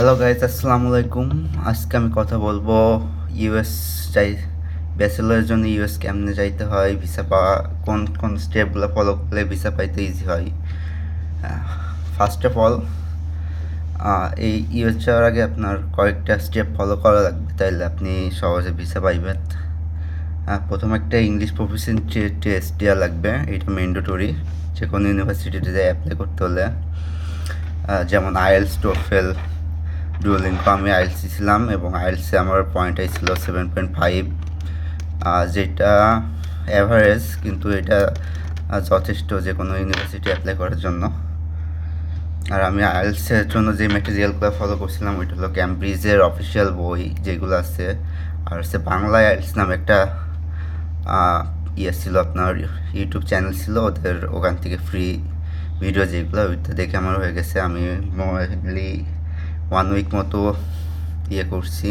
Hello guys, আসসালামু আলাইকুম। আজকে আমি কথা বলবো ইউএস যাই ব্যাচেলারের জন্য ইউএস কেমনে যাইতে হয়, ভিসা পাওয়া কোন কোন স্টেপগুলো ফলো করলে ভিসা পাইতে ইজি হয়। ফার্স্ট অফ অল, এই ইউএস যাওয়ার আগে আপনার কয়েকটা স্টেপ ফলো করা লাগবে, তাইলে আপনি সহজে ভিসা পাইবেন। প্রথম একটা ইংলিশ প্রফিসিয়েন্সি টেস্ট দেওয়া লাগবে, এটা ম্যান্ডেটরি যে কোনো ইউনিভার্সিটিতে অ্যাপ্লাই করতে হলে। যেমন আইএলস, টোফেল, ডুওলিঙ্গো। আমি আইএলসি ছিলাম এবং আইএলসি আমার পয়েন্ট ছিল 7.5, যেটা অ্যাভারেজ, কিন্তু এটা যথেষ্ট যে কোনো ইউনিভার্সিটি অ্যাপ্লাই করার জন্য। আর আমি আইএলসের জন্য যে ম্যাটেরিয়ালগুলো ফলো করছিলাম ওইটা হলো ক্যামব্রিজের অফিসিয়াল বই যেগুলো আছে, আর হচ্ছে বাংলা আইএলস নামে একটা ছিল আপনার ইউটিউব চ্যানেল ছিল ওদের, ওখান থেকে ফ্রি ভিডিও যেগুলো ওইটা দেখে আমার হয়ে গেছে। আমি মোবাইলি 1 উইক মতো করছি,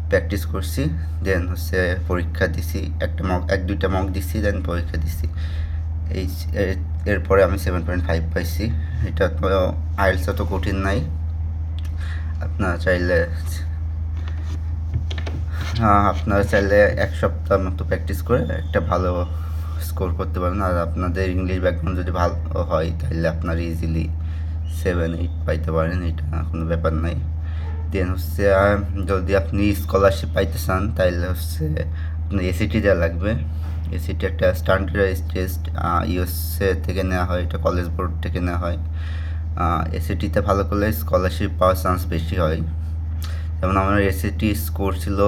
প্র্যাকটিস করছি, দেন হচ্ছে পরীক্ষা দিছি, এক দুইটা মক দিছি, দেন পরীক্ষা দিছি। এই এরপরে আমি 7.5 পাইছি। এটা তো আইএলস অত কঠিন নাই, আপনারা চাইলে এক সপ্তাহ মতো প্র্যাকটিস করে একটা ভালো স্কোর করতে পারেন। আর আপনাদের ইংলিশ ব্যাকগ্রাউন্ড যদি ভালো হয় তাহলে আপনার ইজিলি 7-8 পাইতে পারেন, এটা কোনো ব্যাপার নাই। দেন হচ্ছে যদি আপনি স্কলারশিপ পাইতে চান তাহলে হচ্ছে আপনার এসিটি দেওয়া লাগবে। এসিটি একটা স্ট্যান্ডার্ডাইজ টেস্ট, ইউএসএ থেকে নেওয়া হয়, এটা কলেজ বোর্ড থেকে নেওয়া হয়। এসিটিতে ভালো করলে স্কলারশিপ পাওয়ার চান্স বেশি হয়। যেমন আমার এসিটি স্কোর ছিল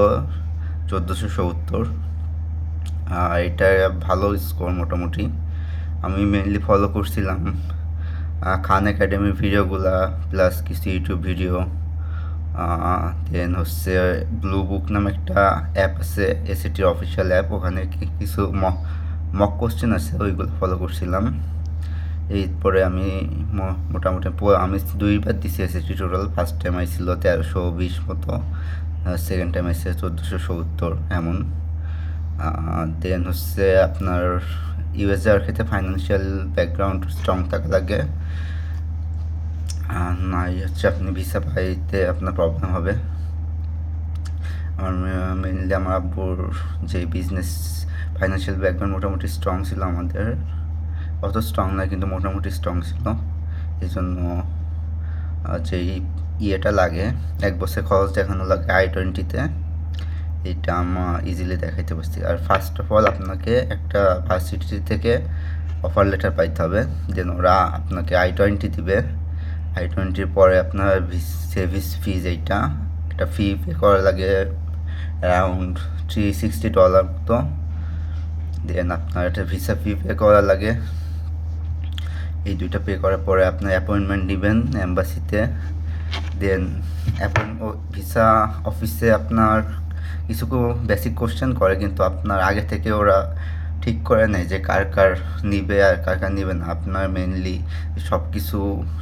1470, এটা ভালো স্কোর মোটামুটি। আমি মেনলি ফলো করছিলাম খান একাডেমির ভিডিওগুলা, প্লাস কিছু ইউটিউব ভিডিও। দেন হচ্ছে ব্লু বুক নামে একটা অ্যাপ আছে, এসিটির অফিসিয়াল অ্যাপ, ওখানে কিছু মক কোশ্চেন আছে, ওইগুলো ফলো করছিলাম। এরপরে আমি মোটামুটি আমি 2বার দিছি এসএসটি টোটাল। ফার্স্ট টাইম আইছিল 1320 মতো, সেকেন্ড টাইম আইসে 1470 এমন। দেন হচ্ছে আপনার ইউএস যাওয়ার ক্ষেত্রে ফাইন্যান্সিয়াল ব্যাকগ্রাউন্ড স্ট্রং থাকা লাগে, নাই হচ্ছে আপনি ভিসা পাইতে আপনার প্রবলেম হবে। আমার মেনলি আমার আব্বুর যে বিজনেস ফাইন্যান্সিয়াল ব্যাকগ্রাউন্ড মোটামুটি স্ট্রং ছিল, আমাদের অত স্ট্রং না কিন্তু মোটামুটি স্ট্রং ছিল। এই জন্য যেই ইয়েটা লাগে, 1 বছর খরচ দেখানো লাগে I-20তে, এটা আমরা ইজিলি দেখাইতে পারছি। আর ফার্স্ট অফ অল আপনাকে একটা ভার্সিটি থেকে অফার লেটার পাইতে হবে, দেন ওরা আপনাকে I-20 দিবে। I-20 পরে আপনার সার্ভিস ফিজ, এইটা একটা ফি পে করা লাগে অ্যারাউন্ড $360 মতো। দেন আপনার একটা ভিসা ফি পে করা লাগে। এই দুইটা পে করার পরে আপনার অ্যাপয়েন্টমেন্ট নেবেন এম্বাসিতে। দেন ভিসা অফিসে আপনার কিছু বেসিক কোশ্চেন করে, কিন্তু আপনার আগে থেকে ওরা ঠিক করে নেয় যে কার কার নিবে আর কার কার নিবে না। আপনার মেনলি সব কিছু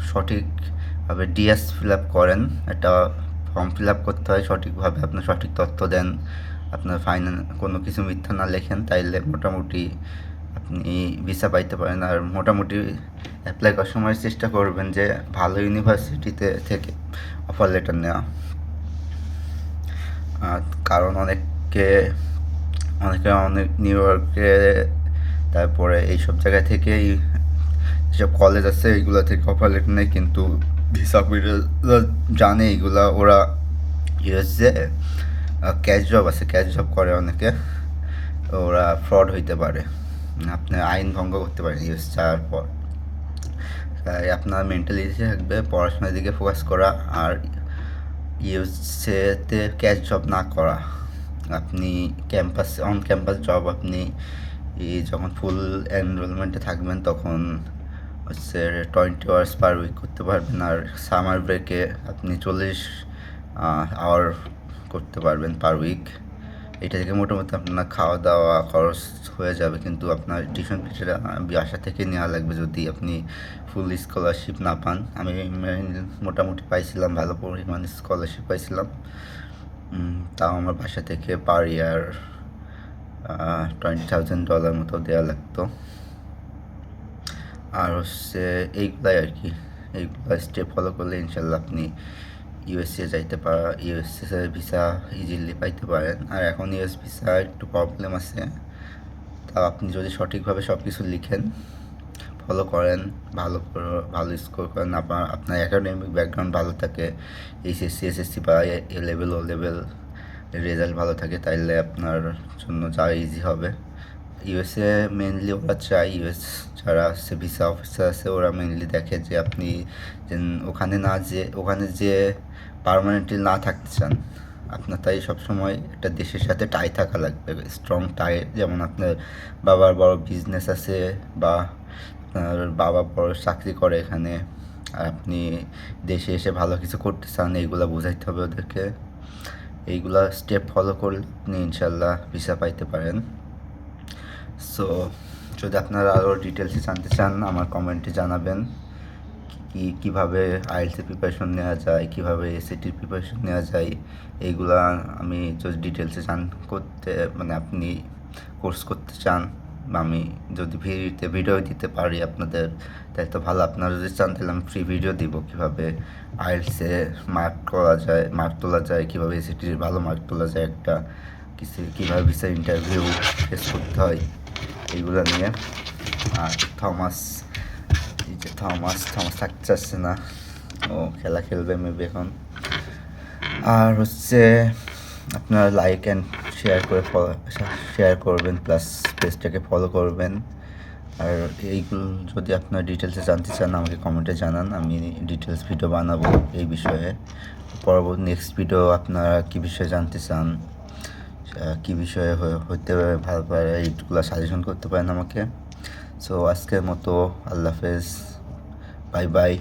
সঠিকভাবে ডিএস ফিল আপ করেন, একটা ফর্ম ফিল আপ করতে হয় সঠিকভাবে, আপনার সঠিক তথ্য দেন, আপনার কোনো কিছু মিথ্যা না লেখেন, তাইলে মোটামুটি আপনি ভিসা পাইতে পারেন। আর মোটামুটি অ্যাপ্লাই করার সময় চেষ্টা করবেন যে ভালো ইউনিভার্সিটিতে থেকে অফার লেটার নেওয়া, কারণ অনেকে অনেক নিউ ইয়র্কে, তারপরে এইসব জায়গা থেকেই যেসব কলেজ আছে এইগুলো থেকে অফার লেটার নেয়, কিন্তু ভিসা অফিসার জানে এইগুলা ওরা ইউএসএ ক্যাশ জব আছে, ক্যাশ জব করে অনেকে, ওরা ফ্রড হইতে পারে, আপনি আইন ভঙ্গ করতে পারেন ইউএস যাওয়ার পর। তাই আপনার মেন্টালিটি থাকবে পড়াশোনার দিকে ফোকাস করা, আর ইউএসএতে ক্যাশ জব না করা। আপনি অন ক্যাম্পাস জব আপনি যখন ফুল এনরোলমেন্টে থাকবেন তখন হচ্ছে 20 আওয়ার্স পার উইক করতে পারবেন, আর সামার ব্রেকে আপনি 40 আওয়ার করতে পারবেন পার উইক। এটা থেকে মোটামুটি আপনার খাওয়া দাওয়া খরচ হয়ে যাবে, কিন্তু আপনার টিউশন ফিটা বাসা থেকে নেওয়া লাগবে যদি আপনি ফুল স্কলারশিপ না পান। আমি মোটামুটি পাইছিলাম, ভালো পরিমাণ স্কলারশিপ পাইছিলাম, তাও আমার বাসা থেকে পার ইয়ার $20,000 মতো দেওয়া লাগতো। আর হচ্ছে এইগুলাই আর কি, এইগুলো স্টেপ ফলো করলে ইনশাল্লাহ আপনি ইউএসএ যাইতে পারা, ইউএসএ ভিসা ইজিলি পাইতে পারেন। আর এখন ইউএস ভিসা একটু প্রবলেম আছে, তা আপনি যদি সঠিকভাবে সব কিছু লিখেন, ফলো করেন, ভালো স্কোর করেন, আপনার একাডেমিক ব্যাকগ্রাউন্ড ভালো থাকে, এইচএসসি এসএসসি বা A level O level result ভালো থাকে, তাইলে আপনার জন্য যাওয়া ইজি হবে। ইউএসএ মেনলি ওরা চায়, ইউএস যারা আছে ভিসা অফিসার আছে ওরা মেনলি দেখে যে আপনি ওখানে যে পার্মানেন্টলি না থাকতে চান। আপনার তাই সবসময় একটা দেশের সাথে টাই থাকা লাগবে, স্ট্রং টাই। যেমন আপনার বাবার বড় বিজনেস আছে বা আপনার বাবা বড় চাকরি করে এখানে, আর আপনি দেশে এসে ভালো কিছু করতে চান, এইগুলা বোঝাইতে হবে ওদেরকে। এইগুলা স্টেপ ফলো করলে আপনি ইনশাল্লাহ ভিসা পাইতে পারেন। সো যদি আপনারা আরও ডিটেলসে জানতে চান আমার কমেন্টে জানাবেন কীভাবে আইএলটিএস প্রিপারেশন নেওয়া যায়, কীভাবে এসএটির প্রিপারেশন নেওয়া যায়। এইগুলা আমি যদি ডিটেলসে আপনি কোর্স করতে চান বা আমি যদি ভিডিও দিতে পারি আপনাদের, তাই তো ভালো। আপনারা যদি চান তাহলে আমি ফ্রি ভিডিও দিব কীভাবে আইএলটিএসে মার্ক তোলা যায়, কীভাবে এসএটির ভালো মার্ক তোলা যায়, কীভাবে ভিসা ইন্টারভিউ ফেস করতে হয়, এইগুলো নিয়ে। আর থমাস থাকতে চাচ্ছে না, ও খেলা খেলবে মেবি এখন। আর হচ্ছে আপনারা লাইক অ্যান্ড শেয়ার করবেন, প্লাস পেজটাকে ফলো করবেন। আর এইগুলো যদি আপনারা ডিটেলসে জানতে চান আমাকে কমেন্টে জানান, আমি ডিটেলস ভিডিও বানাবো এই বিষয়ে। পরবর্তী নেক্সট ভিডিও আপনারা কী বিষয়ে জানতে চান, কী বিষয়ে হতে ভালো পারে, এইগুলো সাজেশন করতে পারেন আমাকে। সো আজকের মতো আল্লাহ হাফেজ, বাই বাই।